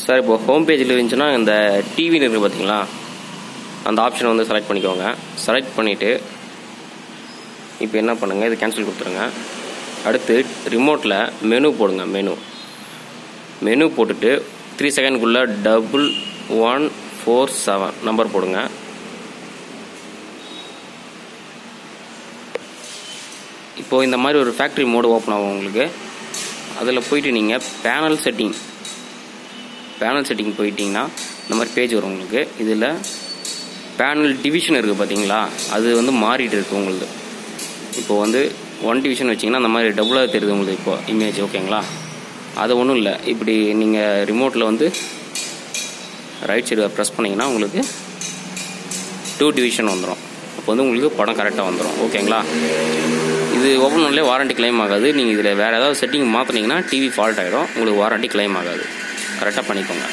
Sir இப்போ home பேஜில் இருந்துச்சுன்னா இந்த டிவின்னு இருக்குது பார்த்தீங்களா, அந்த ஆப்ஷனை வந்து செலக்ட் பண்ணிக்கோங்க. செலக்ட் பண்ணிவிட்டு இப்போ என்ன பண்ணுங்கள், இது கேன்சல் கொடுத்துருங்க. அடுத்து ரிமோட்டில் மெனு போடுங்க. மெனு போட்டுட்டு 3 செகண்ட்குள்ளே 1147 நம்பர் போடுங்க. இப்போது இந்த மாதிரி ஒரு ஃபேக்ட்ரி மோடு ஓப்பன் ஆகும் உங்களுக்கு. அதில் போயிட்டு நீங்கள் பேனல் செட்டிங் போயிட்டிங்கன்னா இந்த மாதிரி பேஜ் வரும் உங்களுக்கு. இதில் பேனல் டிவிஷன் இருக்குது பார்த்தீங்களா, அது வந்து மாறிட்டு இருக்குது உங்களுக்கு. இப்போ வந்து 1 டிவிஷன் வச்சிங்கன்னா அந்த மாதிரி டபுளாக தெரியுது உங்களுக்கு இப்போ இமேஜ். ஓகேங்களா, அது ஒன்றும் இல்லை. இப்படி நீங்கள் ரிமோட்டில் வந்து ரைட் சைடு ப்ரெஸ் பண்ணிங்கன்னா உங்களுக்கு 2 டிவிஷன் வந்துடும். அப்போ வந்து உங்களுக்கு படம் கரெக்டாக வந்துடும். ஓகேங்களா, இது ஓப்பன் பண்ணலே வாரண்டி கிளைம் ஆகாது. நீங்கள் இதில் வேறு ஏதாவது செட்டிங் மாற்றினீங்கன்னா டிவி ஃபால்ட் ஆகிடும், உங்களுக்கு வாரண்டி கிளைம் ஆகாது. கரெக்டாக பண்ணிக்கோங்க.